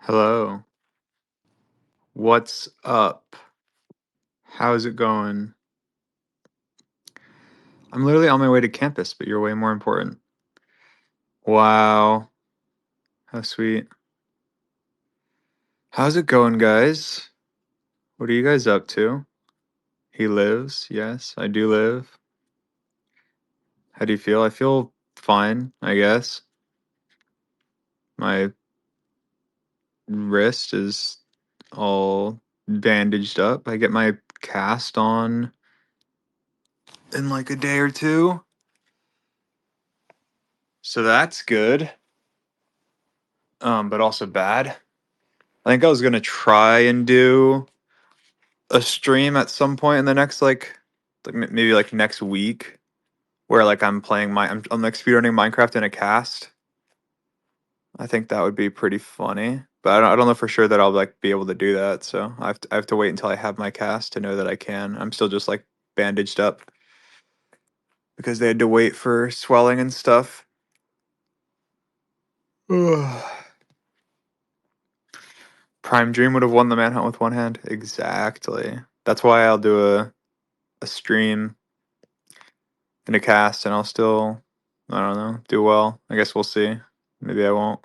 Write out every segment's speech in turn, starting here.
Hello. What's up? How's it going? I'm literally on my way to campus, but you're way more important. Wow. How sweet. How's it going, guys? What are you guys up to? He lives. Yes, I do live. How do you feel? I feel fine, I guess. My wrist is all bandaged up. I get my cast on in like a day or two. So that's good. But also bad. I think I was gonna try and do a stream at some point in the next maybe like next week where like I'm like speedrunning Minecraft in a cast. I think that would be pretty funny, but I don't know for sure that I'll like be able to do that. So I have to wait until I have my cast to know that I can. I'm still just like bandaged up because they had to wait for swelling and stuff. Prime Dream would have won the Manhunt with one hand. Exactly. That's why I'll do a stream in a cast and I'll still, I don't know, do well. I guess we'll see. Maybe I won't.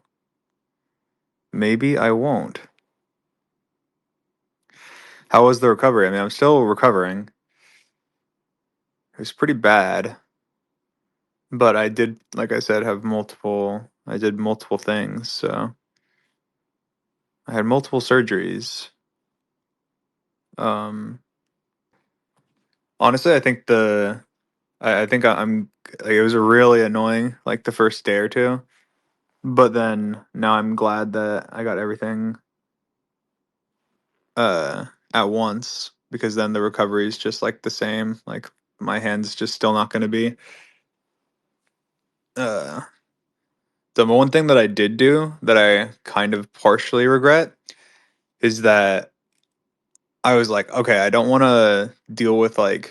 Maybe I won't. How was the recovery? I mean, I'm still recovering. It was pretty bad, but I did, like I said, I did multiple things. So I had multiple surgeries. Um, Honestly, I think I'm, like, it was really annoying, like the first day or two, but then now I'm glad that I got everything at once because then the recovery is just like the same. Like my hand's just still not going to be. Uh, the one thing that I did do that I kind of partially regret is that I was like, okay, I don't want to deal with like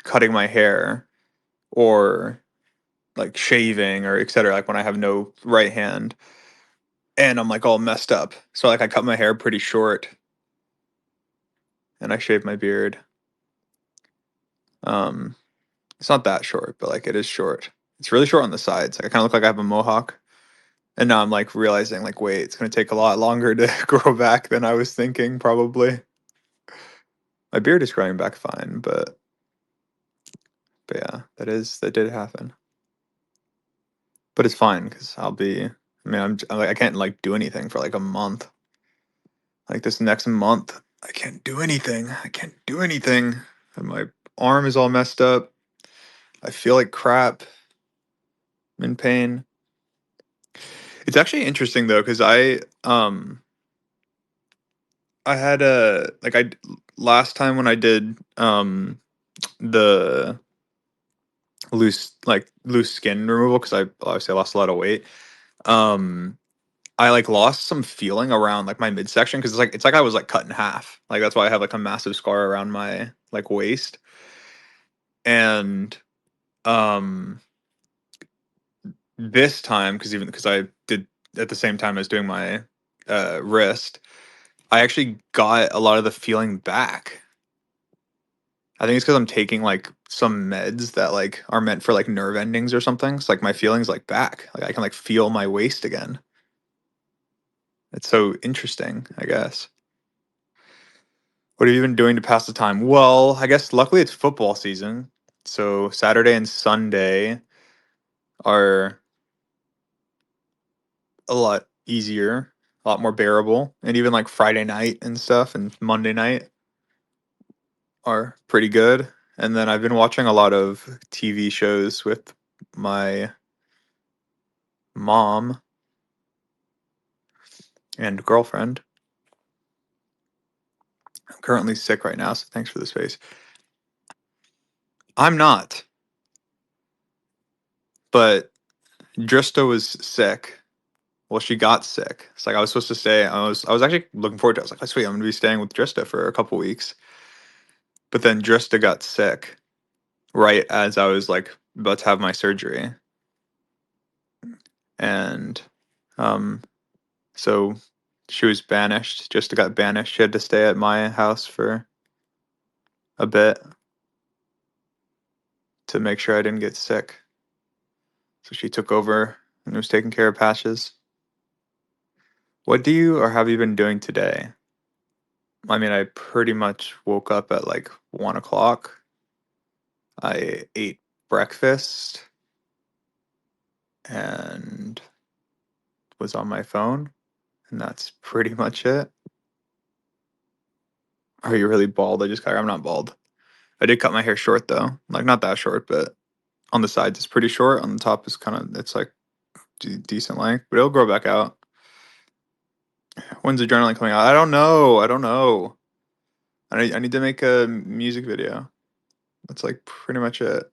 cutting my hair or like shaving or etc. Like when I have no right hand and I'm like all messed up. So like I cut my hair pretty short and I shaved my beard. Um, It's not that short, but like it is short. It's really short on the sides. Like I kind of look like I have a mohawk. And now I'm like realizing like wait, it's going to take a lot longer to grow back than I was thinking probably. My beard is growing back fine, but yeah, that did happen. But it's fine cuz I'm like I can't like do anything for like a month. Like this next month, I can't do anything. I can't do anything. And my arm is all messed up. I feel like crap. I'm in pain. It's actually interesting though cuz I had a like I last time when I did the loose skin removal because I obviously lost a lot of weight. Um I like lost some feeling around like my midsection because it's like I was like cut in half. Like that's why I have like a massive scar around my like waist. And um this time because I did at the same time as doing my wrist, I actually got a lot of the feeling back. I think it's because I'm taking like some meds that like are meant for like nerve endings or something. So like my feelings like back. Like I can like feel my waist again. It's so interesting, I guess. What have you been doing to pass the time? Well, I guess luckily it's football season. So Saturday and Sunday are a lot easier, a lot more bearable. And even like Friday night and stuff and Monday night are pretty good. And then I've been watching a lot of TV shows with my mom and girlfriend. I'm currently sick right now, so thanks for the space. I'm not, but Drista was sick. Well, she got sick. It's like I was supposed to stay. I was actually looking forward to it. I was like, oh, sweet, I'm gonna be staying with Drista for a couple weeks. But then Drista got sick right as I was like about to have my surgery. And Um, so she was banished, just got banished. She had to stay at my house for a bit to make sure I didn't get sick. So she took over and was taking care of Patches. What do you or have you been doing today? I mean, I pretty much woke up at like 1 o'clock. I ate breakfast and was on my phone, and that's pretty much it. Are you really bald? I'm not bald. I did cut my hair short though. Like not that short, but on the sides it's pretty short. On the top is kind of it's like decent length, but it'll grow back out. When's the journaling coming out? I don't know. I don't know. I need to make a music video. That's like pretty much it.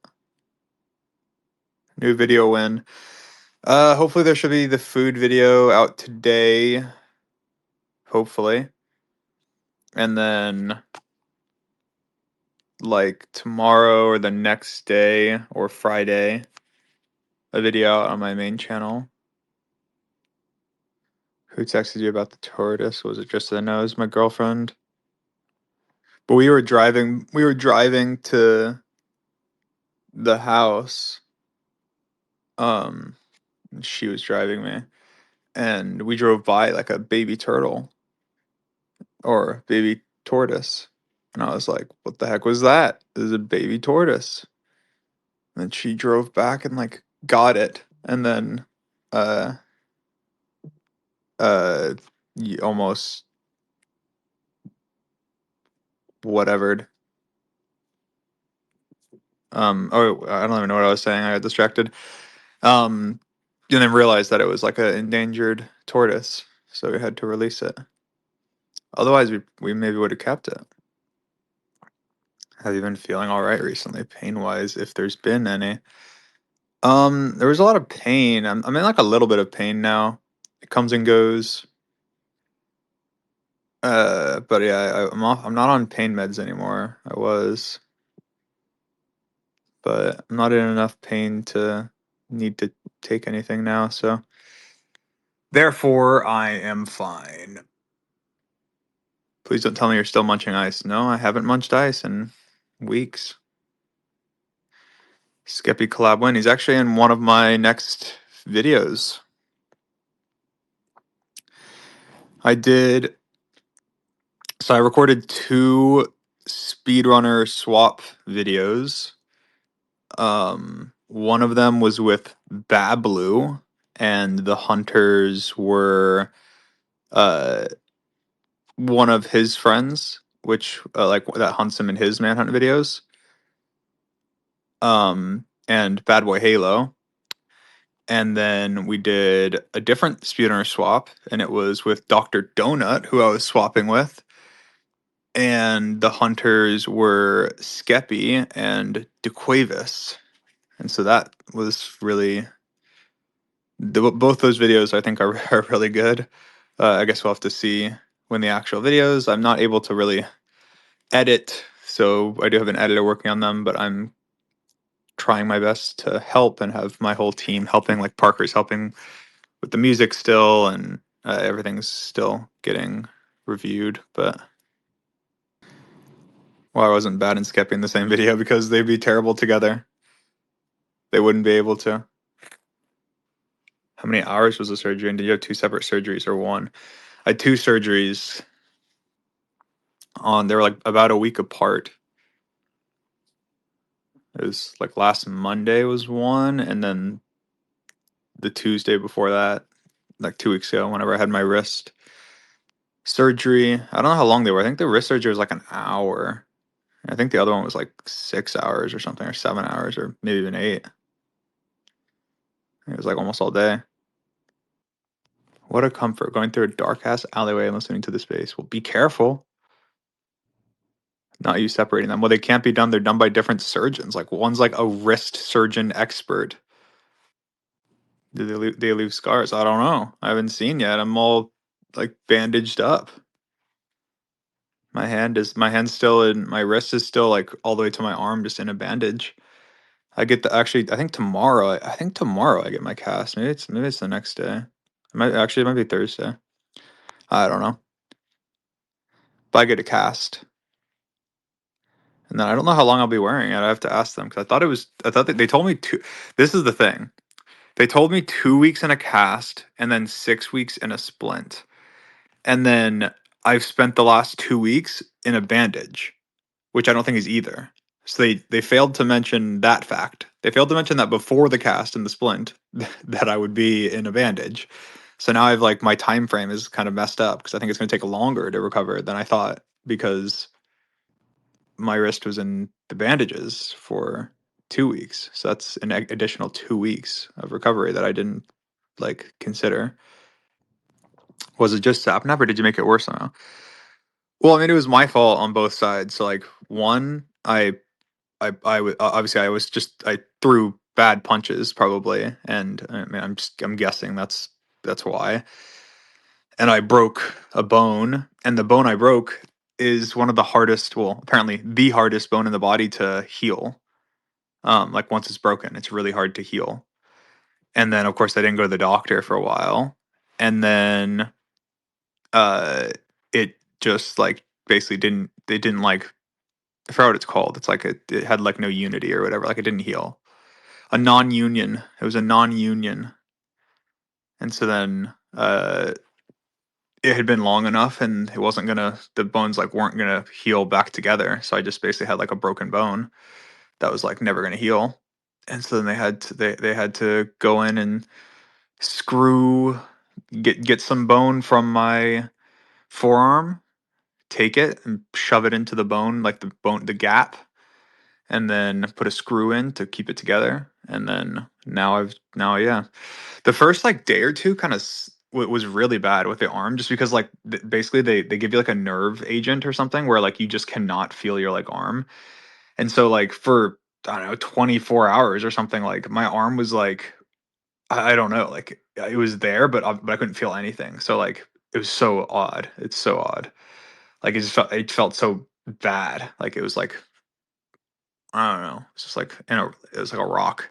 New video when. Hopefully there should be the food video out today. Hopefully. And then like tomorrow or the next day or Friday, a video out on my main channel. Who texted you about the tortoise? Was it just the nose? My girlfriend. But we were driving to the house. Um, she was driving me, and we drove by like a baby turtle or baby tortoise. And I was like, what the heck was that? This is a baby tortoise. And she drove back and like got it. And then uh uh almost whatevered. Oh, I don't even know what I was saying. I got distracted. Um and then realized that it was like an endangered tortoise. So we had to release it. Otherwise we maybe would have kept it. Have you been feeling all right recently, pain wise, if there's been any? There was a lot of pain. I'm in like a little bit of pain now. It comes and goes. But yeah, I'm off. I'm not on pain meds anymore. I was, but I'm not in enough pain to need to take anything now. So therefore, I am fine. Please don't tell me you're still munching ice. No, I haven't munched ice in weeks. Skeppy collab win. He's actually in one of my next videos. I did. So I recorded 2 speedrunner swap videos. One of them was with Bablu, and the hunters were uh one of his friends, which like that hunts him in his manhunt videos. And Bad Boy Halo. And then we did a different speedrunner swap, and it was with Dr. Donut, who I was swapping with. And the hunters were Skeppy and DeQuavis. And so that was really both those videos I think are, are really good. I guess we'll have to see when the actual videos. I'm not able to really edit, so I do have an editor working on them, but I'm trying my best to help and have my whole team helping. Like Parker's helping with the music still, and everything's still getting reviewed. But well, I wasn't bad in skipping the same video because they'd be terrible together. They wouldn't be able to. How many hours was the surgery? And did you have 2 separate surgeries or one? I had 2 surgeries on. They were like about a week apart. It was like last Monday was one, and then the Tuesday before that, like 2 weeks ago, whenever I had my wrist surgery. I don't know how long they were. I think the wrist surgery was like an hour. I think the other one was like 6 hours or something, or 7 hours, or maybe even 8. It was like almost all day. What a comfort going through a dark ass alleyway and listening to the space. Well, be careful. Not you separating them. Well, they can't be done. They're done by different surgeons. Like one's like a wrist surgeon expert. Do they leave scars? I don't know. I haven't seen yet. I'm all like bandaged up. My hand's still in my wrist is still like all the way to my arm, just in a bandage. I get the actually I think tomorrow I get my cast. Maybe it's the next day. It might be Thursday. I don't know. But I get a cast. And then I don't know how long I'll be wearing it. I have to ask them because I thought that they told me two. This is the thing. They told me 2 weeks in a cast and then 6 weeks in a splint. And then I've spent the last 2 weeks in a bandage, which I don't think is either. So they failed to mention that fact. They failed to mention that before the cast and the splint that I would be in a bandage. So now I've like my time frame is kind of messed up because I think it's going to take longer to recover than I thought because my wrist was in the bandages for 2 weeks. So that's an additional 2 weeks of recovery that I didn't like consider. Was it just sapnap or did you make it worse somehow? Well, I mean, it was my fault on both sides. So like one, obviously I threw bad punches probably, and I mean I'm guessing that's why. And I broke a bone, and the bone I broke is one of the hardest, well, apparently the hardest bone in the body to heal. Like once it's broken, it's really hard to heal. And then of course I didn't go to the doctor for a while, and then uh, it just like basically didn't like I forgot what it's called. It's like it had like no unity or whatever. Like it didn't heal. A non-union. It was a non-union, and so then it had been long enough, and it wasn't gonna. The bones like weren't gonna heal back together. So I just basically had like a broken bone that was like never gonna heal. And so then they had to go in and screw get some bone from my forearm, take it and shove it into the bone, like the gap, and then put a screw in to keep it together. And then now yeah, the first like day or two kind of was really bad with the arm, just because like basically they give you like a nerve agent or something where like you just cannot feel your like arm, and so like for I don't know 24 hours or something, like my arm was like I don't know, like it was there, but I couldn't feel anything. So like it was so odd. It's so odd. Like it felt so bad. Like it was like I don't know. It's just like it was like a rock.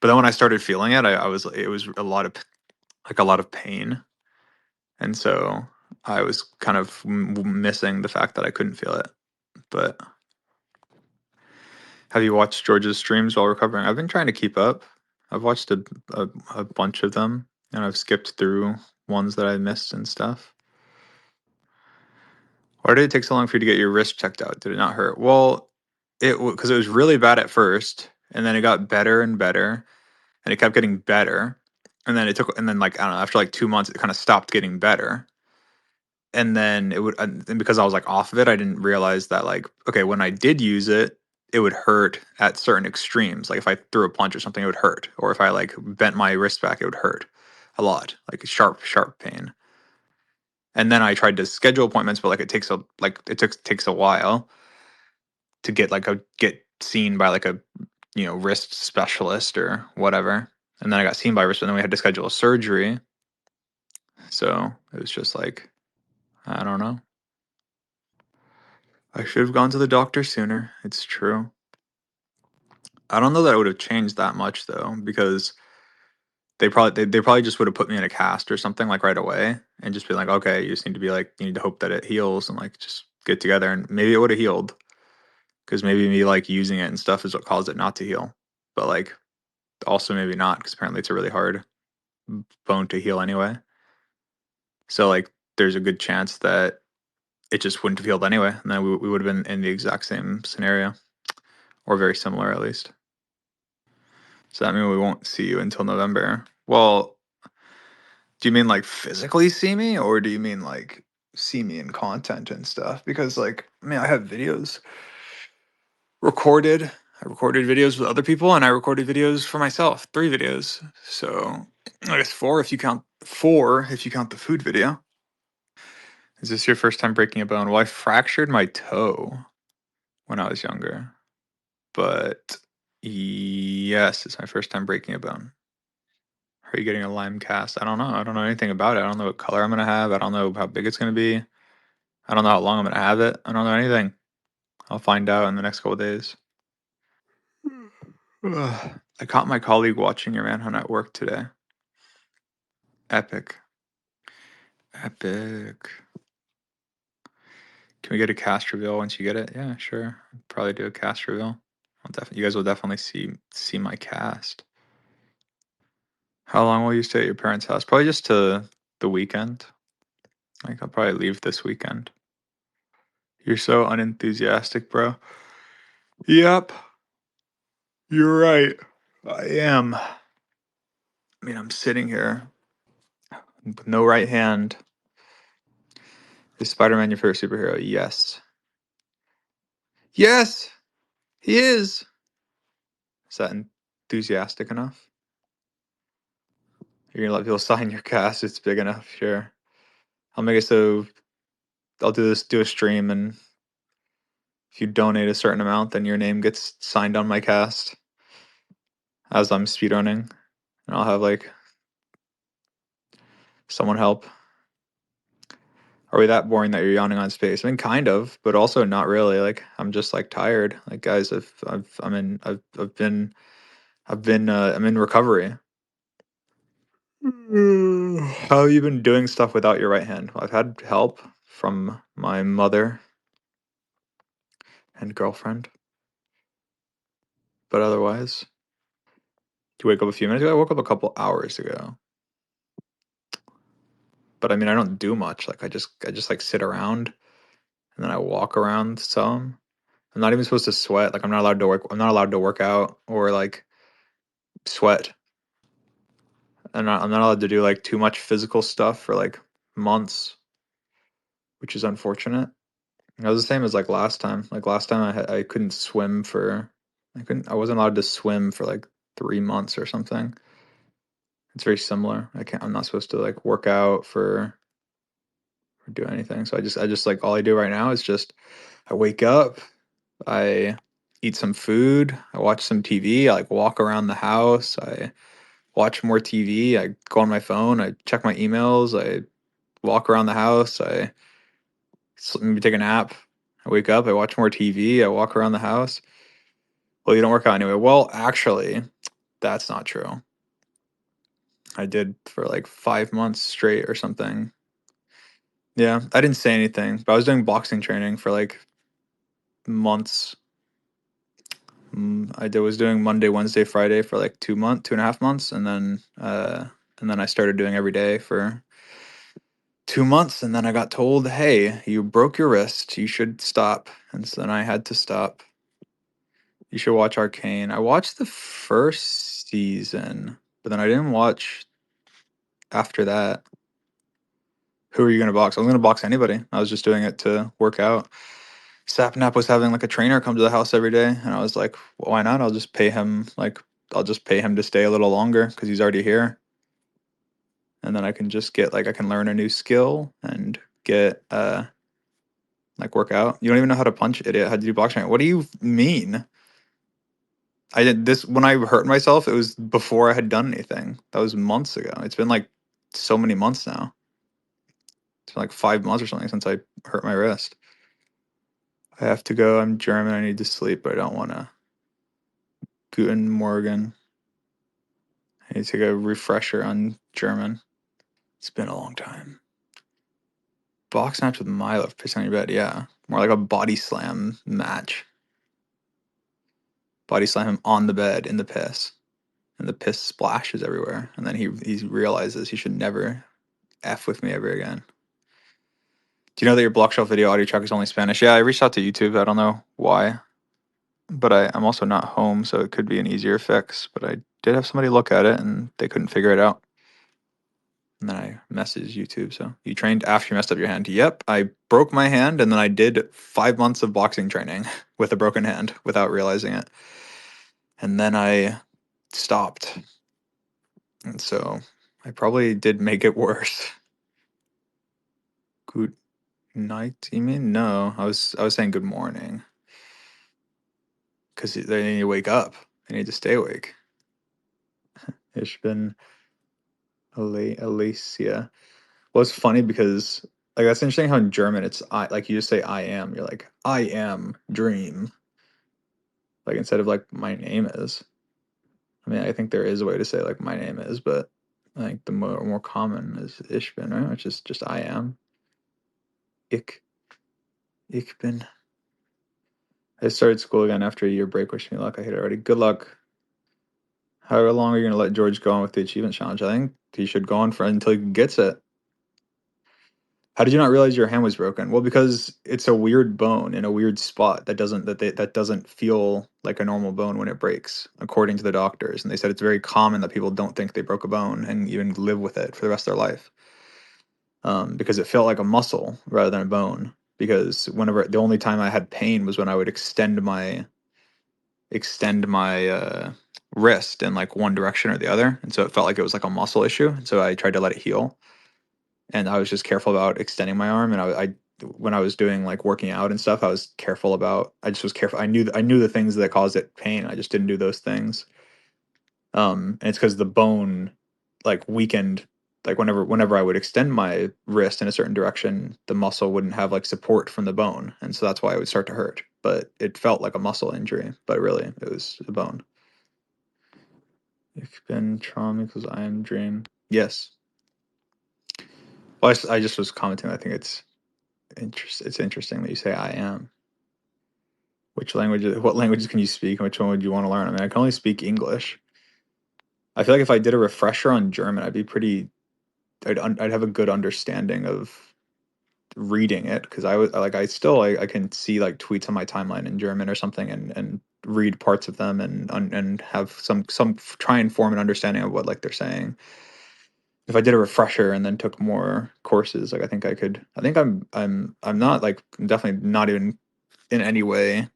But then when I started feeling it, I was it was a lot of pain, and so I was kind of missing the fact that I couldn't feel it. But have you watched George's streams while recovering? I've been trying to keep up. I've watched a bunch of them, and I've skipped through ones that I missed and stuff. Why did it take so long for you to get your wrist checked out? Did it not hurt? Well, because it was really bad at first, and then it got better and better, and it kept getting better, and then like I don't know, after like 2 months, it kind of stopped getting better, and then and because I was like off of it, I didn't realize that like okay, when I did use it, it would hurt at certain extremes. Like if I threw a punch or something, it would hurt, or if I like bent my wrist back, it would hurt a lot, like sharp pain. And then I tried to schedule appointments, but like takes a while to get seen by like a wrist specialist or whatever. And then I got seen by a wrist, and then we had to schedule a surgery. So it was just like I don't know. I should have gone to the doctor sooner. It's true. I don't know that I would have changed that much though, because they probably just would have put me in a cast or something like right away and just be like, okay, you just need to be like, you need to hope that it heals and like just get together, and maybe it would have healed because maybe me like using it and stuff is what caused it not to heal. But like also maybe not because apparently it's a really hard bone to heal anyway. So like there's a good chance that it just wouldn't have healed anyway, and then we would have been in the exact same scenario or very similar at least. So that means we won't see you until November. Well, do you mean like physically see me, or do you mean like see me in content and stuff? Because like, I mean, I have videos recorded. I recorded videos with other people, and I recorded videos for myself. 3 videos. So I guess four if you count the food video. Is this your first time breaking a bone? Well, I fractured my toe when I was younger, but yes, it's my first time breaking a bone. Are you getting a lime cast? I don't know. I don't know anything about it. I don't know what color I'm gonna have. I don't know how big it's gonna be. I don't know how long I'm gonna have it. I don't know anything. I'll find out in the next couple days. Ugh. I caught my colleague watching your Manhunt at work today. Epic. Epic. Can we get a cast reveal once you get it? Yeah, sure. I'll probably do a cast reveal. You guys will definitely see my cast. How long will you stay at your parents' house? Probably just to the weekend. Like I'll probably leave this weekend. You're so unenthusiastic, bro. Yep. You're right. I am. I mean, I'm sitting here with no right hand. Is Spider-Man your favorite superhero? Yes. Yes, he is. Is that enthusiastic enough? You're gonna let people sign your cast? It's big enough, sure. I'll make it so I'll do a stream, and if you donate a certain amount, then your name gets signed on my cast as I'm speedrunning, and I'll have like someone help. Are we that boring that you're yawning on space? I mean, kind of, but also not really. Like I'm just like tired. Like guys, I'm in recovery. How have you been doing stuff without your right hand? Well, I've had help from my mother and girlfriend, but otherwise, do you wake up a few minutes ago? I woke up a couple hours ago. But I mean, I don't do much. Like I just like sit around and then I walk around some. I'm not even supposed to sweat. Like I'm not allowed to work. I'm not allowed to work out or like sweat. I'm not allowed to do like too much physical stuff for like months, which is unfortunate. It was the same as like last time. Like last time I couldn't swim for I wasn't allowed to swim for like 3 months or something. It's very similar. I'm not supposed to like work out or do anything. So I just like all I do right now is just I wake up, I eat some food, I watch some TV, I like walk around the house, I watch more TV, I go on my phone, I check my emails, I walk around the house, maybe take a nap. I wake up, I watch more TV, I walk around the house. Well, you don't work out anyway. Well, actually, that's not true. I did for like 5 months straight or something. Yeah, I didn't say anything, but I was doing boxing training for like months. Was doing Monday, Wednesday, Friday for like 2.5 months, and then I started doing every day for 2 months, and then I got told, "Hey, you broke your wrist. You should stop." And so then I had to stop. You should watch Arcane. I watched the first season, but then I didn't watch after that. Who are you gonna box? I was gonna box anybody. I was just doing it to work out. Sapnap was having like a trainer come to the house every day, and I was like, well, why not? I'll just pay him to stay a little longer because he's already here, and then I can just get like I can learn a new skill and get like work out. You don't even know how to punch, idiot. How to do boxing? What do you mean? I did this when I hurt myself. It was before I had done anything. That was months ago. It's been like so many months now. It's been like 5 months or something since I hurt my wrist. I have to go. I'm German. I need to sleep, but I don't want to. Guten Morgen. I need to take a refresher on German. It's been a long time. Box match with Milo pissing on your bed. Yeah, more like a body slam match. Body slam him on the bed in the piss, and the piss splashes everywhere. And then he realizes he should never f with me ever again. Do you know that your block shelf video audio track is only Spanish? Yeah, I reached out to YouTube. I don't know why, but I'm also not home, so it could be an easier fix. But I did have somebody look at it, and they couldn't figure it out. And then I messaged YouTube. So you trained after you messed up your hand? Yep, I broke my hand, and then I did 5 months of boxing training with a broken hand without realizing it. And then I stopped, and so I probably did make it worse. Good night, you mean? No, I was saying good morning because they need to wake up. They need to stay awake. Ich bin Alicia. Well, it's funny because like that's interesting how in German it's I like you just say I am. You're like I am dream. Like instead of like my name is. I mean, I think there is a way to say like my name is, but I think the more common is ich bin, right? Which is just I am. Ich, ich bin. I started school again after a year break. Wish me luck. I hate it already. Good luck. However long are you going to let George go on with the achievement challenge? I think he should go on for until he gets it. How did you not realize your hand was broken? Well, because it's a weird bone in a weird spot that doesn't feel like a normal bone when it breaks, according to the doctors. And they said it's very common that people don't think they broke a bone and even live with it for the rest of their life, because it felt like a muscle rather than a bone. Because whenever the only time I had pain was when I would extend my wrist in like one direction or the other, and so it felt like it was like a muscle issue. And so I tried to let it heal, and I was just careful about extending my arm. And I when I was doing like working out and stuff, I was careful about. I just was careful. I knew the things that caused it pain. I just didn't do those things. And it's because the bone like weakened. Like whenever I would extend my wrist in a certain direction, the muscle wouldn't have like support from the bone, and so that's why it would start to hurt. But it felt like a muscle injury, but really it was a bone. Ich bin trauma because I am dream. Yes. Well, I just was commenting. I think it's interesting that you say I am. What languages can you speak, and which one would you want to learn? I mean, I can only speak English. I feel like if I did a refresher on German, I'd have a good understanding of reading it, because I can see like tweets on my timeline in German or something, and read parts of them, and have some try and form an understanding of what like they're saying. If I did a refresher and then took more courses, like I think I could. I think I'm not like I'm definitely not even in any way.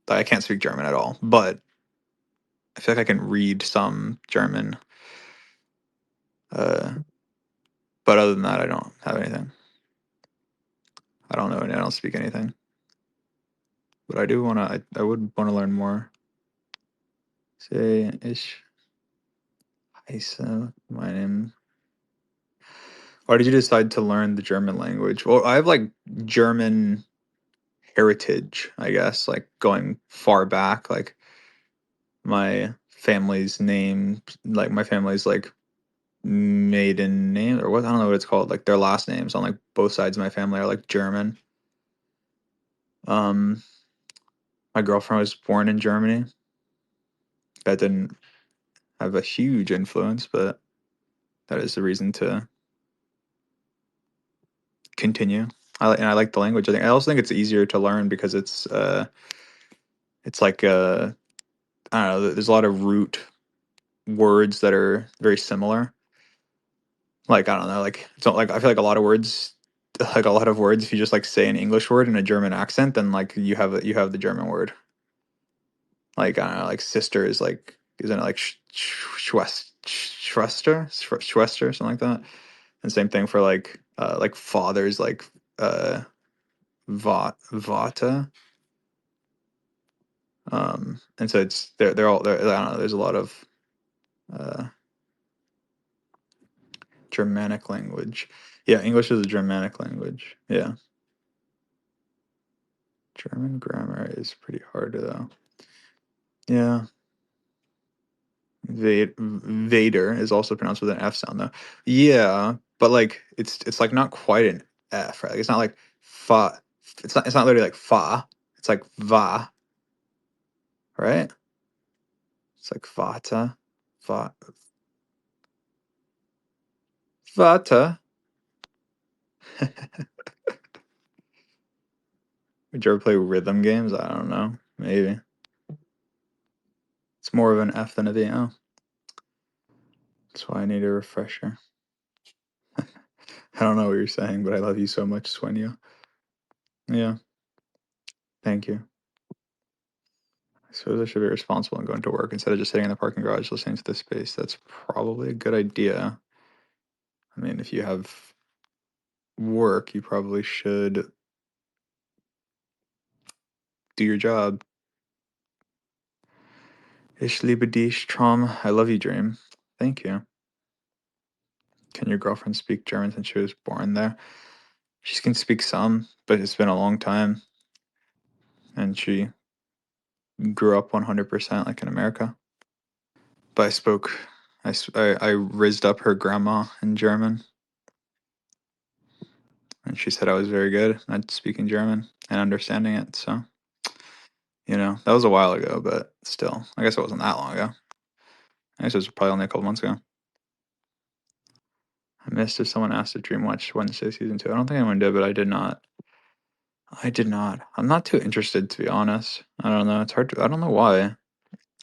Like, I can't speak German at all, but I feel like I can read some German. Uh, but other than that, I don't have anything. I don't know. I don't speak anything. But I do wanna. I would want to learn more. Say ich heiße meinen. Why did you decide to learn the German language? Well, I have like German heritage, I guess, like going far back. Like my family's name, like my family's like maiden name, or what, I don't know what it's called. Like their last names on like both sides of my family are like German. Um, my girlfriend was born in Germany. That didn't have a huge influence, but that is the reason to continue. I like the language. I also think it's easier to learn because it's like I don't know. There's a lot of root words that are very similar. Like I don't know. Like it's not like I feel like a lot of words, like a lot of words, if you just like say an English word in a German accent, then like you have the German word. Like I don't know. Like sister is like, isn't it like Schwester, something like that. And same thing for like fathers, like uh Vata. And so they're all there. I don't know. There's a lot of uh, Germanic language. Yeah, English is a Germanic language. Yeah, German grammar is pretty hard though. Yeah, Vader is also pronounced with an F sound though. Yeah, but like it's like not quite an F, right? Like, it's not like fa. It's not literally like fa. It's like va, right? It's like vata, va, vata. Would you ever play rhythm games? I don't know. Maybe. It's more of an F than a V. Oh, that's why I need a refresher. I don't know what you're saying, but I love you so much, Swenyo. Yeah, thank you. I suppose I should be responsible and going to work instead of just sitting in the parking garage listening to this space. That's probably a good idea. I mean, if you have work, you probably should do your job. Ich liebe dich, Traum. I love you, Dream. Thank you. Can your girlfriend speak German since she was born there? She can speak some, but it's been a long time. And she grew up 100% like in America. But I spoke I rizzed up her grandma in German, and she said I was very good at speaking German and understanding it. So, that was a while ago, but still, I guess it wasn't that long ago. I guess it was probably only a couple months ago. I missed if someone asked to Dream Watch Wednesday season 2. I don't think anyone did, but I did not. I did not. I'm not too interested, to be honest. I don't know. It's hard to. I don't know why. I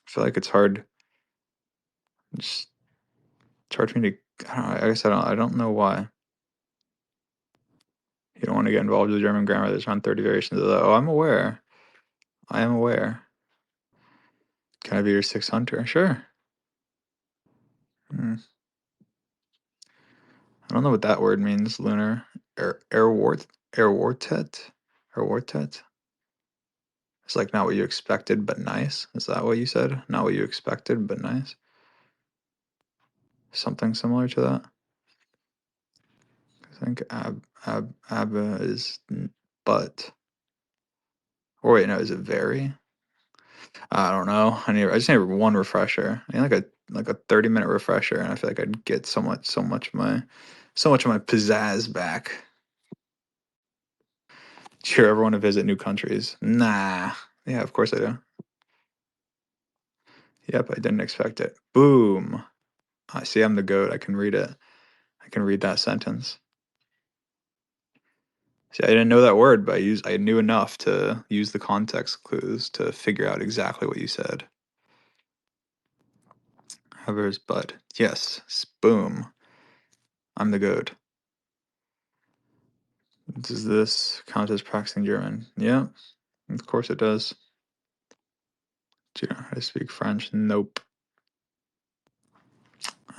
feel like it's hard. Just it's hard for me to. I don't know. I guess I don't know why. You don't want to get involved with German grammar. There's around 30 variations of that. Oh, I'm aware. I am aware. Can I be your sixth hunter? Sure. Hmm. I don't know what that word means. Lunar. Airwartet? Airwartet? It's like not what you expected, but nice. Is that what you said? Not what you expected, but nice. Something similar to that. I think abba is but. Or wait, no, is it very? I don't know. I just need one refresher. I need like a 30-minute refresher, and I feel like I'd get so much of my pizzazz back. Cheer everyone to visit new countries. Nah. Yeah, of course I do. Yep, I didn't expect it. Boom. I see I'm the goat. I can read it. I can read that sentence. See, I didn't know that word, but I knew enough to use the context clues to figure out exactly what you said. Hovers, but yes, boom. I'm the goat. Does this count as practicing German? Yeah, of course it does. Do you know how to speak French? Nope,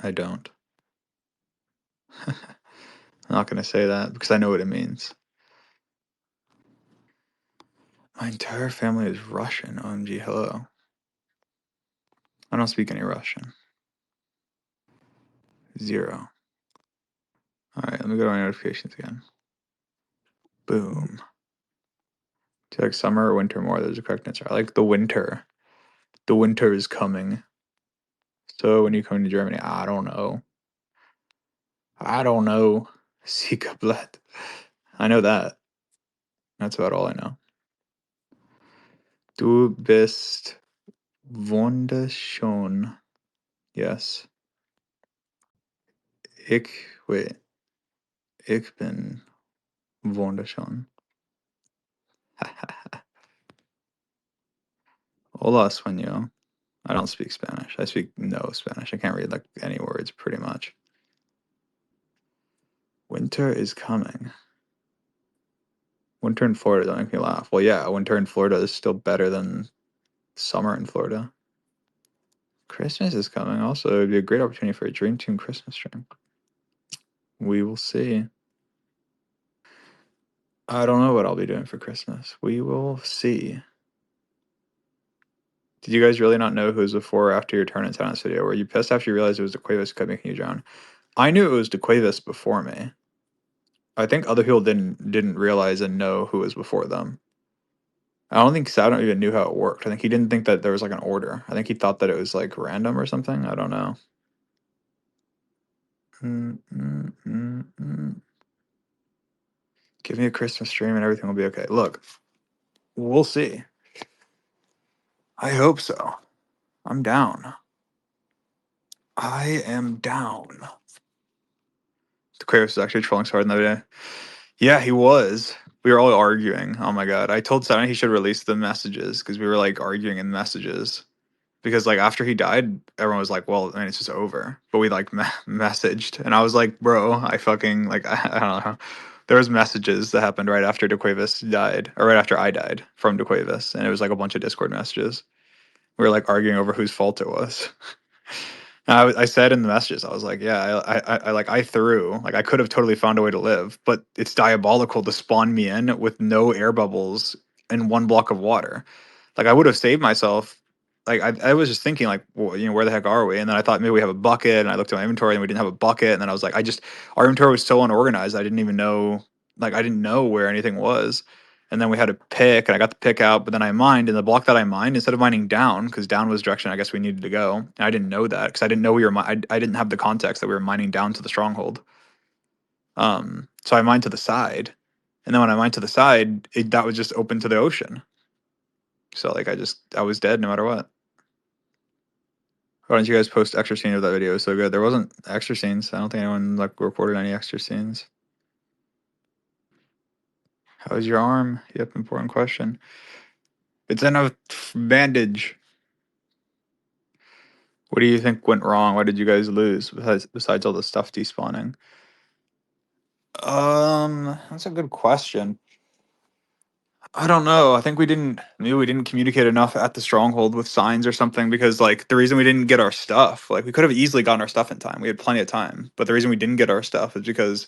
I don't. I'm not going to say that because I know what it means. My entire family is Russian. OMG, hello. I don't speak any Russian. 0. All right, let me go to my notifications again. Boom. Do you like summer or winter more? There's a correct answer. I like the winter. The winter is coming. So when you come to Germany, I don't know. I don't know. Siegablatt. I know that. That's about all I know. Du bist wunderschön. Yes. Wait. Ich bin wunderschön. Hola, sueño. I don't speak Spanish. I speak no Spanish. I can't read like any words pretty much. Winter is coming. Winter in Florida don't make me laugh. Well, yeah, winter in Florida is still better than summer in Florida. Christmas is coming. Also, it'd be a great opportunity for a Dream Team Christmas stream. We will see. I don't know what I'll be doing for Christmas. We will see. Did you guys really not know who was before or after your turn in Silence video? Were you pissed after you realized it was DeQuavis kept making you drown? I knew it was DeQuavis before me. I think other people didn't realize and know who was before them. I don't think Sadon even knew how it worked. I think he didn't think that there was like an order. I think he thought that it was like random or something. I don't know. Give me a Christmas stream and everything will be okay. Look, we'll see. I hope so. I'm down. I am down. DeQuavis was actually trolling so hard the other day. Yeah, he was. We were all arguing. Oh my god. I told Sadon he should release the messages because we were like arguing in messages. Because like after he died, everyone was like, "Well, I mean, it's just over." But we like messaged, and I was like, "Bro, I fucking like I don't know." There was messages that happened right after DeQuavis died, or right after I died from DeQuavis, and it was like a bunch of Discord messages. We were like arguing over whose fault it was. I said in the messages, I was like, "Yeah, I threw like I could have totally found a way to live, but it's diabolical to spawn me in with no air bubbles and one block of water. Like I would have saved myself. Like I was just thinking like, well, where the heck are we? And then I thought maybe we have a bucket, and I looked at my inventory and we didn't have a bucket. And then I was like, our inventory was so unorganized, I didn't even know. Like I didn't know where anything was. and then we had a pick, and I got the pick out, but then I mined, and the block that I mined, instead of mining down, because down was the direction I guess we needed to go, and I didn't know that because I didn't know we were. I didn't have the context that we were mining down to the stronghold. So I mined to the side, and then when I mined to the side, that was just open to the ocean. So like I was dead no matter what. Why don't you guys post extra scene of that video? It was so good. There wasn't extra scenes. I don't think anyone like recorded any extra scenes. How's your arm? Yep, important question. It's in a bandage. What do you think went wrong? Why did you guys lose besides all the stuff despawning? That's a good question. I don't know. I think maybe we didn't communicate enough at the stronghold with signs or something, because like the reason we didn't get our stuff, like we could have easily gotten our stuff in time. We had plenty of time. But the reason we didn't get our stuff is because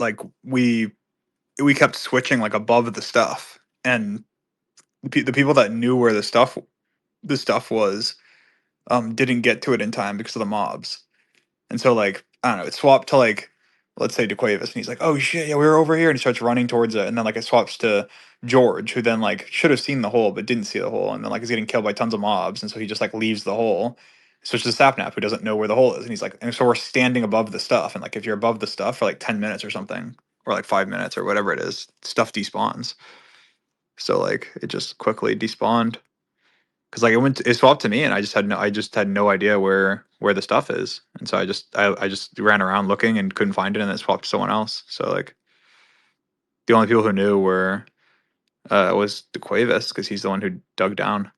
like we kept switching like above the stuff, and the people that knew where the stuff was didn't get to it in time because of the mobs. And so like I don't know, it swapped to like, let's say DeQuavis, and he's like, "Oh shit, yeah, we were over here," and he starts running towards it, and then like it swaps to George, who then like should have seen the hole but didn't see the hole, and then like is getting killed by tons of mobs, and so he just like leaves the hole. Switches to Sapnap, who doesn't know where the hole is, and he's like, and so we're standing above the stuff, and like if you're above the stuff for like 10 minutes or something, or like 5 minutes or whatever it is, stuff despawns. So like it just quickly despawned. Cause like it swapped to me, and I just had no idea where the stuff is, and so I just ran around looking and couldn't find it, and it swapped to someone else. So like the only people who knew were was the Cuevas, because he's the one who dug down.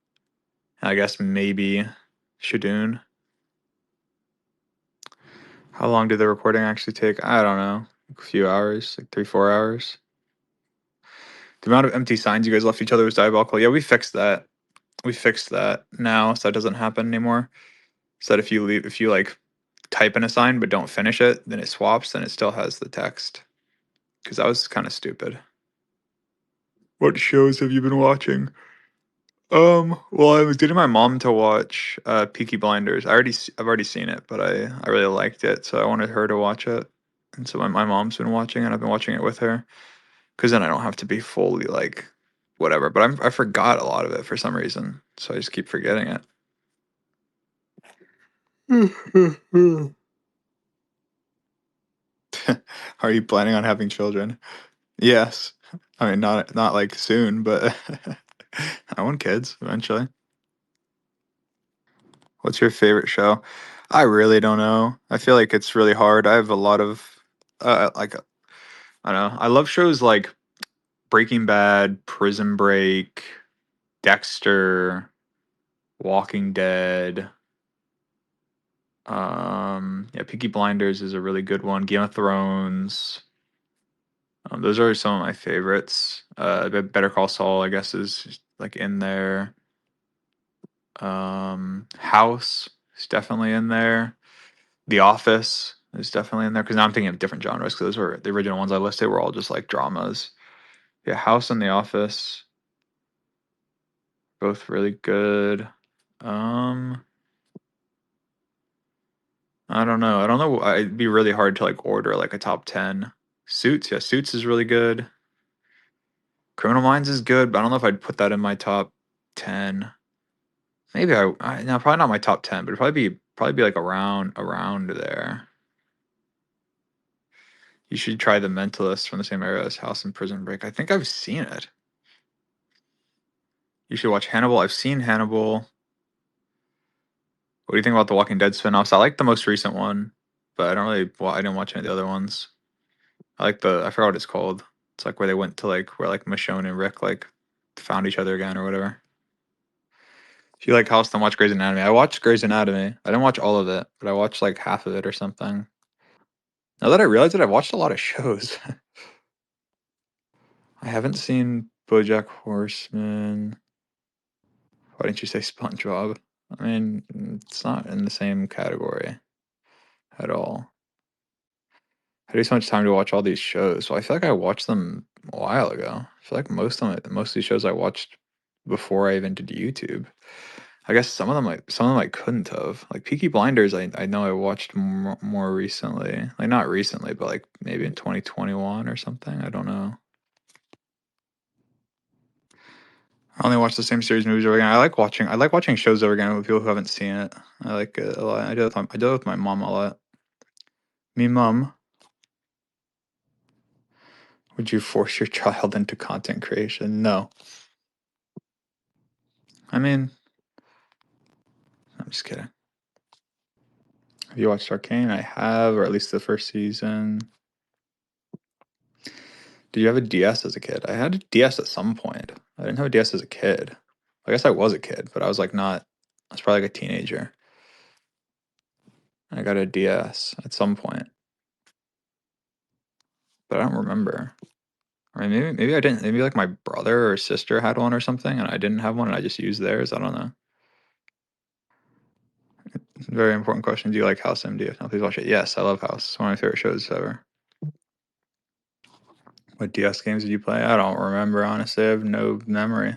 And I guess maybe Shadoon. How long did the recording actually take? I don't know, a few hours, like 3 4 hours. The amount of empty signs you guys left each other was diabolical. Yeah, we fixed that. We fixed that now, so that doesn't happen anymore. So that if you like type in a sign but don't finish it, then it swaps, then it still has the text. Because that was kind of stupid. What shows have you been watching? Well, I was getting my mom to watch Peaky Blinders. I've already seen it, but I really liked it, so I wanted her to watch it. And so my mom's been watching it. I've been watching it with her, because then I don't have to be fully like whatever. But I forgot a lot of it for some reason, so I just keep forgetting it. Are you planning on having children? Yes. I mean, not like soon, but I want kids eventually. What's your favorite show? I really don't know. I feel like it's really hard. I have a lot of like I don't know. I love shows like Breaking Bad, Prison Break, Dexter, Walking Dead. Yeah, Peaky Blinders is a really good one. Game of Thrones. Those are some of my favorites. Better Call Saul, I guess, is like in there. House is definitely in there. The Office is definitely in there, because now I'm thinking of different genres, because those were the original ones I listed were all just like dramas. Yeah, House and The Office, both really good. Um, I don't know. I don't know. It'd be really hard to like order like a top 10. Suits, yeah, Suits is really good. Criminal Minds is good, but I don't know if I'd put that in my top 10. Maybe no, probably not my top 10, but it'd probably be like around there. You should try The Mentalist from the same era as House and Prison Break. I think I've seen it. You should watch Hannibal. I've seen Hannibal. What do you think about the Walking Dead spin-offs? I like the most recent one, but I don't really. Well, I didn't watch any of the other ones. I forgot what it's called. It's like where they went to like where like Michonne and Rick like found each other again or whatever. If you like House, then watch Grey's Anatomy. I watched Grey's Anatomy. I didn't watch all of it, but I watched like half of it or something. Now that I realize it, I've watched a lot of shows. I haven't seen BoJack Horseman. Why didn't you say SpongeBob? I mean, it's not in the same category at all. I do so much time to watch all these shows, so I feel like I watched them a while ago. I feel like most of these shows I watched before I even did YouTube. I guess some of them I couldn't have. Like Peaky Blinders, I know I watched more recently. Like not recently, but like maybe in 2021 or something. I don't know. I only watch the same series movies over again. I like watching shows over again with people who haven't seen it. I like it a lot. I do it with my mom a lot. Me mom, would you force your child into content creation? No. I mean, I'm just kidding. Have you watched Arcane? I have, or at least the first season. Did you have a DS as a kid? I had a DS at some point. I didn't have a DS as a kid. I guess I was a kid, but I was like not. I was probably like a teenager. I got a DS at some point, but I don't remember. Or maybe I didn't. Maybe like my brother or sister had one or something, and I didn't have one, and I just used theirs. I don't know. Very important question. Do you like House MD? If not, please watch it. Yes, I love House. It's one of my favorite shows ever. What DS games did you play? I don't remember, honestly. I have no memory.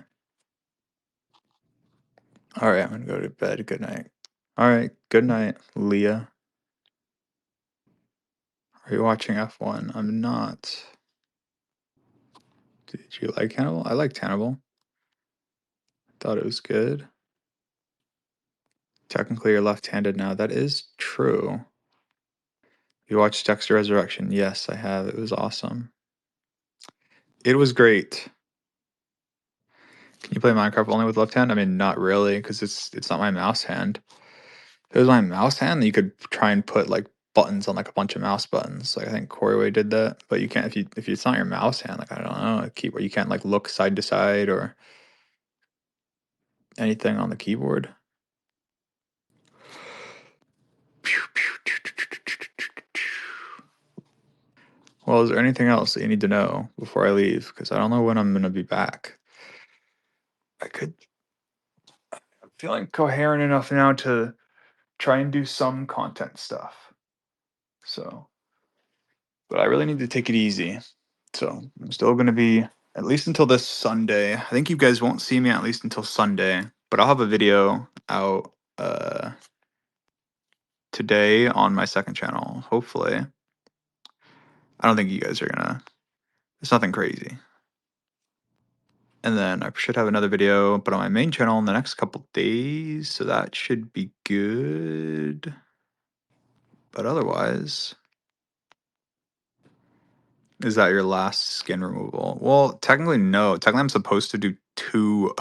All right, I'm gonna go to bed. Good night. All right, good night, Leah. Are you watching F1? I'm not. Did you like Hannibal? I liked Hannibal. Thought it was good. Technically, you're left-handed now. That is true. You watched Dexter Resurrection? Yes, I have. It was awesome. It was great. Can you play Minecraft only with left hand? I mean, not really, because it's not my mouse hand. If it was my mouse hand, then you could try and put like buttons on like a bunch of mouse buttons. Like I think Corey did that, but you can't if it's not your mouse hand. Like I don't know, a keyboard. You can't like look side to side or anything on the keyboard. Well, is there anything else that you need to know before I leave? Because I don't know when I'm gonna be back. I'm feeling coherent enough now to try and do some content stuff. So, but I really need to take it easy. So I'm still gonna be at least until this Sunday. I think you guys won't see me at least until Sunday, but I'll have a video out today on my second channel, hopefully. I don't think you guys are gonna. It's nothing crazy. And then I should have another video, but on my main channel in the next couple days, so that should be good. But otherwise, is that your last skin removal? Well, technically no. Technically, I'm supposed to do two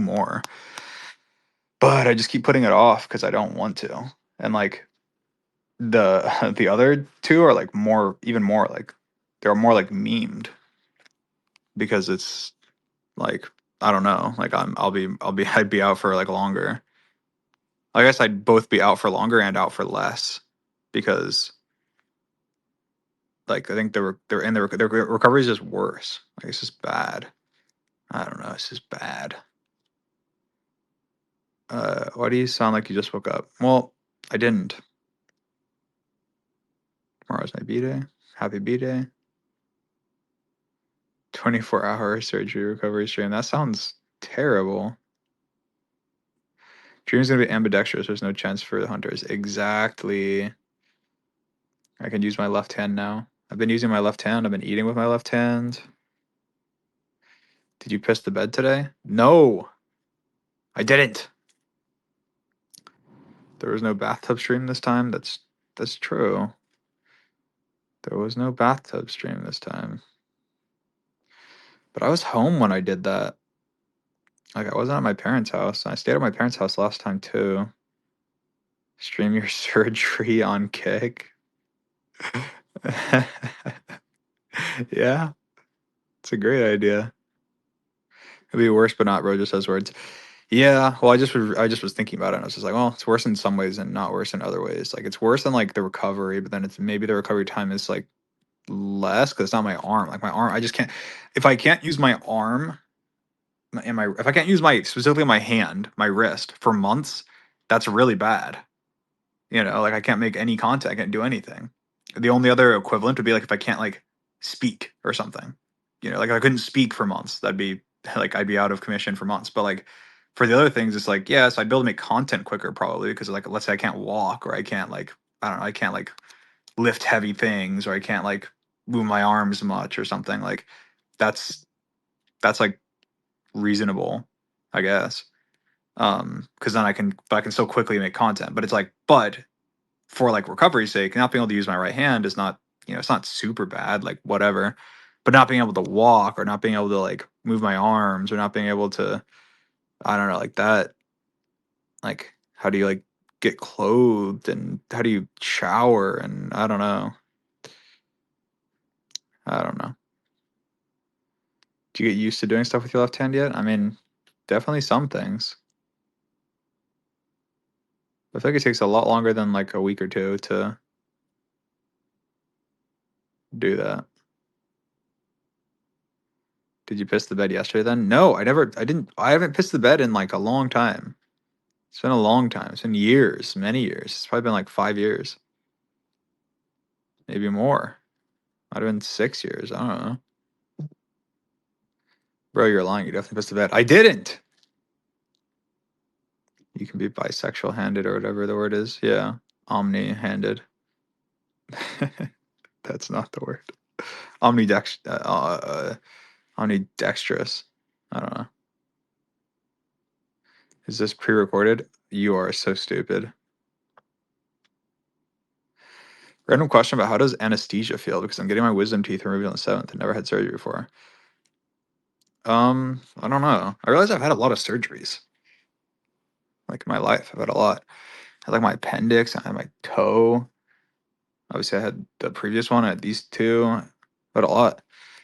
more, but I just keep putting it off because I don't want to. And like the other two are like even more like they're more like memed because it's like I don't know. Like I'd be out for like longer. I guess I'd both be out for longer and out for less because like I think their recovery is just worse. Like it's just bad. I don't know. It's just bad. Why do you sound like you just woke up? Well, I didn't. Tomorrow's my B-day. Happy B-day. 24-hour surgery recovery stream. That sounds terrible. Dream's gonna be ambidextrous. There's no chance for the hunters. Exactly. I can use my left hand now. I've been using my left hand. I've been eating with my left hand. Did you piss the bed today? No, I didn't. There was no bathtub stream this time. That's true. There was no bathtub stream this time. But I was home when I did that. Like I wasn't at my parents' house. I stayed at my parents' house last time too. Stream your surgery on Kick. Yeah, it's a great idea. It'd be worse, but not. Bro just says words. Yeah, well, I just was thinking about it, and I was just like, well, it's worse in some ways and not worse in other ways. Like it's worse than like the recovery, but then it's maybe the recovery time is like less because it's not my arm. Like my arm, I just can't. If I can't use my arm and my if I can't use my specifically my hand, my wrist for months, that's really bad. You know, like I can't make any contact, I can't do anything. The only other equivalent would be like if I can't like speak or something. You know, like if I couldn't speak for months, that'd be like I'd be out of commission for months. But like for the other things, it's like yes, I'd be able to make content quicker probably because like let's say I can't walk or I can't like I don't know, I can't like lift heavy things or I can't like move my arms much or something. Like that's like reasonable. I guess. Because then I can still quickly make content. But it's like, but for like recovery's sake, not being able to use my right hand is not, it's not super bad, like whatever. But not being able to walk or not being able to like move my arms or not being able to, I don't know, like that, like how do you like get clothed and how do you shower and I don't know. I don't know. Do you get used to doing stuff with your left hand yet? I mean, definitely some things. I feel like it takes a lot longer than like a week or two to do that. Did you piss the bed yesterday then? No, I haven't pissed the bed in like a long time. It's been a long time. It's been years, many years. It's probably been like 5 years, maybe more. Might have been 6 years. I don't know. Bro, you're lying. You definitely pissed the bed. I didn't. You can be bisexual handed or whatever the word is. Yeah. Omni handed. That's not the word. Omnidextrous. I don't know. Is this pre-recorded? You are so stupid. Random question about how does anesthesia feel? Because I'm getting my wisdom teeth removed on the 7th and never had surgery before. I don't know. I realize I've had a lot of surgeries. Like in my life, I've had a lot. I had like my appendix, I had my toe. Obviously, I had the previous one. I had these two. I had a lot.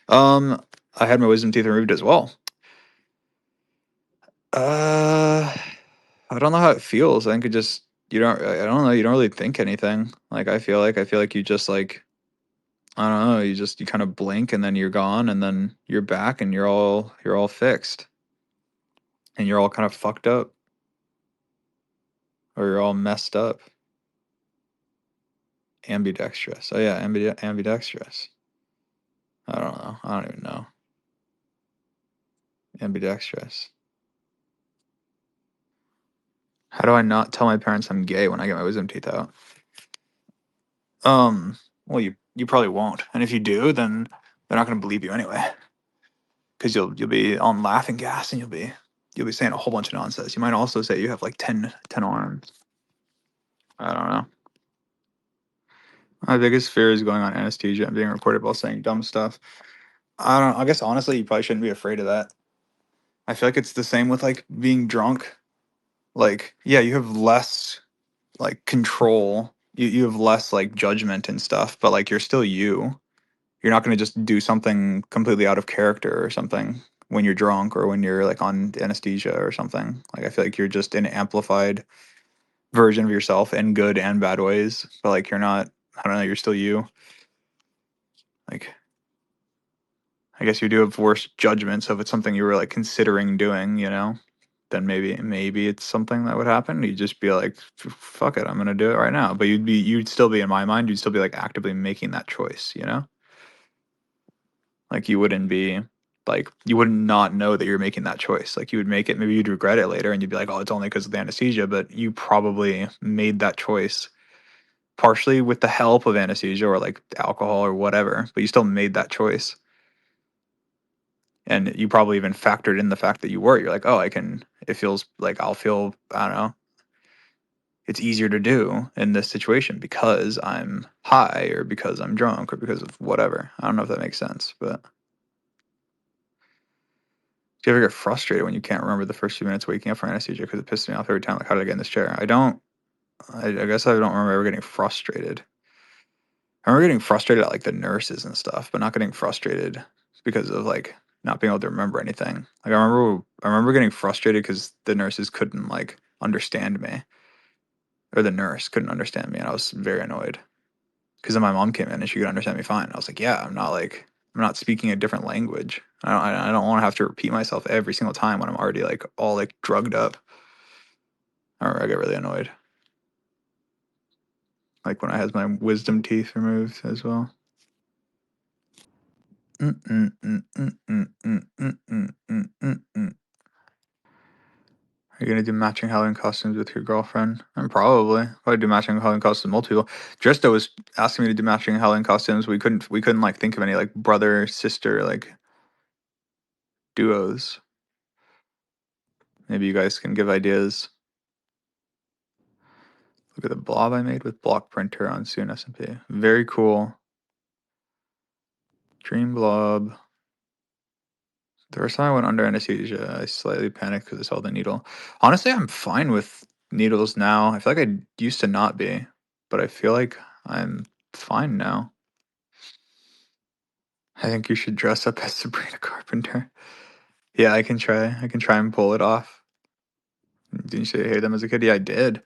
Um, I had my wisdom teeth removed as well. Uh, I don't know how it feels. I think it just you don't. I don't know. You don't really think anything. Like I feel like you just like I don't know. You kind of blink and then you're gone and then you're back and you're all fixed and you're all kind of fucked up or you're all messed up. Ambidextrous. Oh yeah, ambidextrous. I don't know. I don't even know. Ambidextrous. How do I not tell my parents I'm gay when I get my wisdom teeth out? Well, you probably won't, and if you do, then they're not gonna believe you anyway, because you'll be on laughing gas and you'll be saying a whole bunch of nonsense. You might also say you have like 10 arms. I don't know. My biggest fear is going on anesthesia and being recorded while saying dumb stuff. I don't. I guess honestly, you probably shouldn't be afraid of that. I feel like it's the same with like being drunk. Like, yeah, you have less like control. You have less like judgment and stuff, but like you're still you. You're not going to just do something completely out of character or something when you're drunk or when you're like on anesthesia or something. Like I feel like you're just an amplified version of yourself in good and bad ways, but like you're not, I don't know, you're still you. Like I guess you do have worse judgments if it's something you were like considering doing, then maybe it's something that would happen. You'd just be like, fuck it, I'm gonna do it right now. But you'd still be in my mind, you'd still be like actively making that choice. Like you wouldn't be like you would not know that you're making that choice. Like you would make it, maybe you'd regret it later and you'd be like, oh, it's only because of the anesthesia, but you probably made that choice partially with the help of anesthesia or like alcohol or whatever, but you still made that choice. And you probably even factored in the fact that you're like, oh, it feels like I'll feel, I don't know, it's easier to do in this situation because I'm high or because I'm drunk or because of whatever. I don't know if that makes sense, but do you ever get frustrated when you can't remember the first few minutes waking up from anesthesia because it pisses me off every time? Like, how did I get in this chair? I don't. I guess I don't remember ever getting frustrated. I remember getting frustrated at like the nurses and stuff, but not getting frustrated because of like not being able to remember anything. Like I remember getting frustrated because the nurses couldn't like understand me, or the nurse couldn't understand me, and I was very annoyed. Because then my mom came in and she could understand me fine. I was like, yeah, I'm not speaking a different language. I don't want to have to repeat myself every single time when I'm already like all like drugged up. I get really annoyed. Like when I had my wisdom teeth removed as well. Mm, mm, mm, mm, mm, mm, mm, mm, mm, mm, mm. Are you gonna do matching Halloween costumes with your girlfriend? And probably do matching Halloween costumes with multiple people. Drista was asking me to do matching Halloween costumes. We couldn't like think of any like brother sister like duos. Maybe you guys can give ideas. Look at the blob I made with block printer on soon SMP. Very cool. Dream blob. The first time I went under anesthesia, I slightly panicked because I saw the needle. Honestly, I'm fine with needles now. I feel like I used to not be, but I feel like I'm fine now. I think you should dress up as Sabrina Carpenter. Yeah, I can try. I can try and pull it off. Didn't you say you hated them as a kid? Yeah, I did.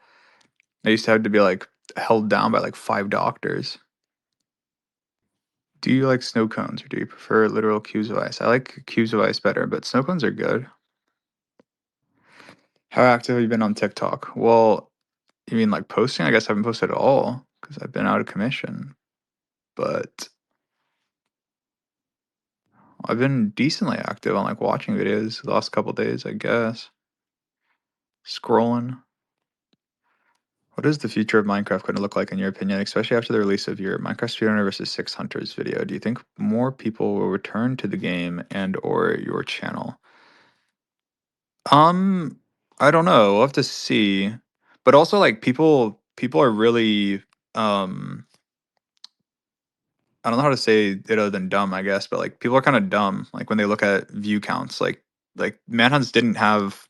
I used to have to be like held down by like 5 doctors. Do you like snow cones or do you prefer literal cubes of ice? I like cubes of ice better, but snow cones are good. How active have you been on TikTok? Well, you mean like posting? I guess I haven't posted at all because I've been out of commission. But I've been decently active on like watching videos the last couple days, I guess. Scrolling. What is the future of Minecraft going to look like in your opinion, especially after the release of your Minecraft Speedrunner versus Six Hunters video? Do you think more people will return to the game and or your channel? Um, I don't know. We'll have to see. But also like people are really I don't know how to say it other than dumb, I guess, but like people are kind of dumb like when they look at view counts. Like Manhunts didn't have,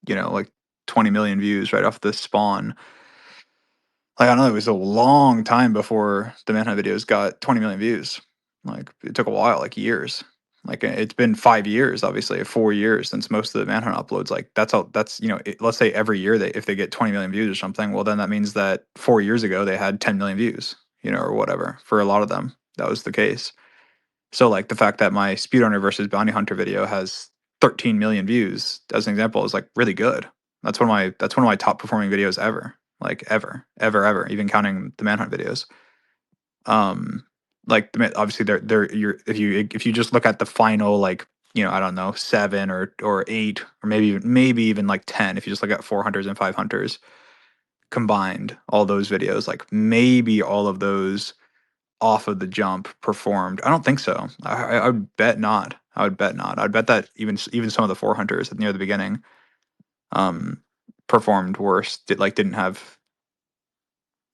like 20 million views right off the spawn. Like I know it was a long time before the Manhunt videos got 20 million views. Like it took a while, like years. Like it's been 5 years, obviously, 4 years since most of the Manhunt uploads. Like that's all. That's let's say every year if they get 20 million views or something, well then that means that 4 years ago they had 10 million views, or whatever. For a lot of them, that was the case. So like the fact that my speedrunner versus bounty hunter video has 13 million views, as an example, is like really good. That's one of my top performing videos ever. Like ever, ever, ever, even counting the manhunt videos. Um like obviously they're you're if you just look at the final like, I don't know, 7 or 8 or maybe even like 10, if you just look at 400s and 500s combined, all those videos, like maybe all of those off of the jump performed. I don't think so. I would bet not. I would bet not. I'd bet that even some of the 400s near the beginning um performed worse. Didn't have,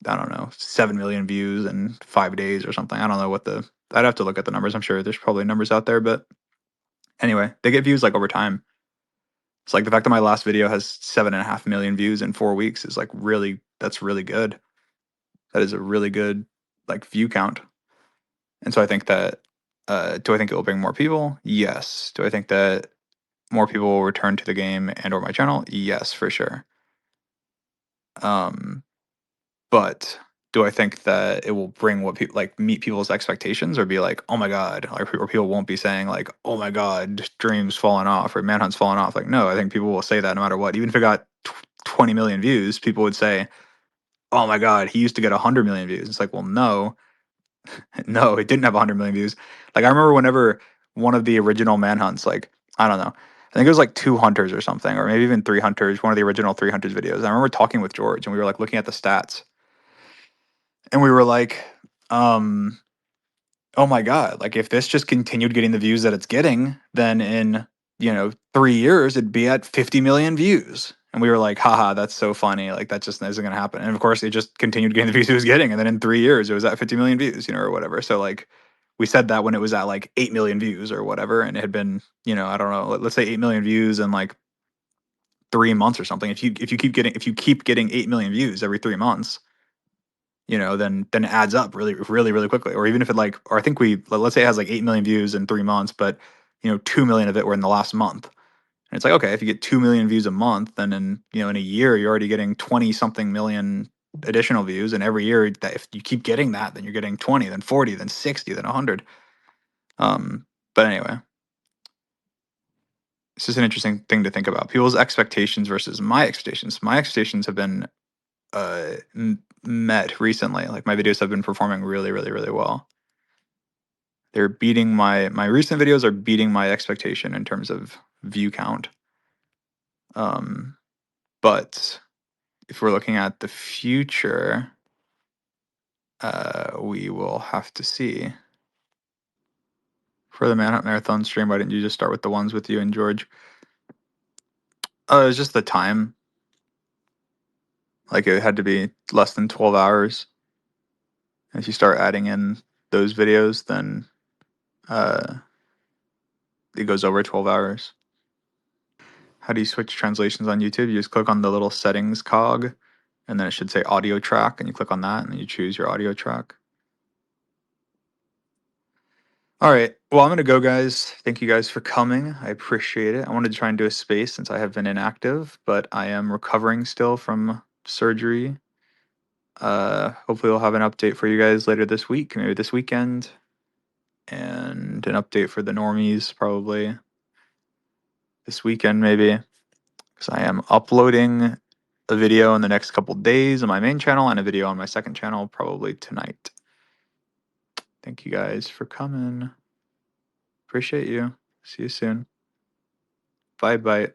I don't know, 7 million views in 5 days or something. I don't know what the I'd have to look at the numbers. I'm sure there's probably numbers out there, but anyway, they get views like over time. It's like the fact that my last video has 7.5 million views in 4 weeks is like that's really good. That is a really good like view count. And so I think that, do I think it will bring more people? Yes. Do I think that more people will return to the game and or my channel? Yes, for sure. Um, but do I think that it will bring what people like meet people's expectations or be like, oh my god, or people won't be saying like, oh my god, Dream's fallen off or Manhunt's fallen off? Like, no, I think people will say that no matter what. Even if it got 20 million views, people would say, oh my god, he used to get 100 million views. It's like, well, no, no, it didn't have 100 million views. Like I remember whenever one of the original manhunts, like I don't know, I think it was like 2 hunters or something, or maybe even 3 hunters. One of the original 3 hunters videos. I remember talking with George, and we were like looking at the stats, and we were like, um, "Oh my god! Like if this just continued getting the views that it's getting, then in 3 years it'd be at 50 million views." And we were like, haha, that's so funny. Like that just isn't gonna happen. And of course it just continued getting the views it was getting. And then in 3 years it was at 50 million views, or whatever. So like we said that when it was at like 8 million views or whatever, and it had been, I don't know, let's say 8 million views in like 3 months or something. If you keep getting 8 million views every 3 months, then it adds up really, really, really quickly. Or even if it like, or I think let's say it has like 8 million views in 3 months, but 2 million of it were in the last month. And it's like, okay, if you get 2 million views a month, then in a year, you're already getting 20 something million additional views. And every year that if you keep getting that, then you're getting 20, then 40, then 60, then 100. But anyway, it's just an interesting thing to think about. People's expectations versus my expectations. My expectations have been met recently. Like my videos have been performing really, really, really well. They're beating my recent videos are beating my expectation in terms of view count. But if we're looking at the future, we will have to see. For the Manhunt Marathon stream, why didn't you just start with the ones with you and George? It's just the time. Like, it had to be less than 12 hours. If you start adding in those videos, then it goes over 12 hours. How do you switch translations on YouTube? You just click on the little settings cog, and then it should say audio track, and you click on that, and then you choose your audio track. All right. Well, I'm going to go, guys. Thank you guys for coming. I appreciate it. I wanted to try and do a space since I have been inactive, but I am recovering still from surgery. Hopefully, we'll have an update for you guys later this week, maybe this weekend, and an update for the normies probably this weekend, maybe, because I am uploading a video in the next couple days on my main channel and a video on my second channel probably tonight. Thank you guys for coming. Appreciate you. See you soon. Bye bye.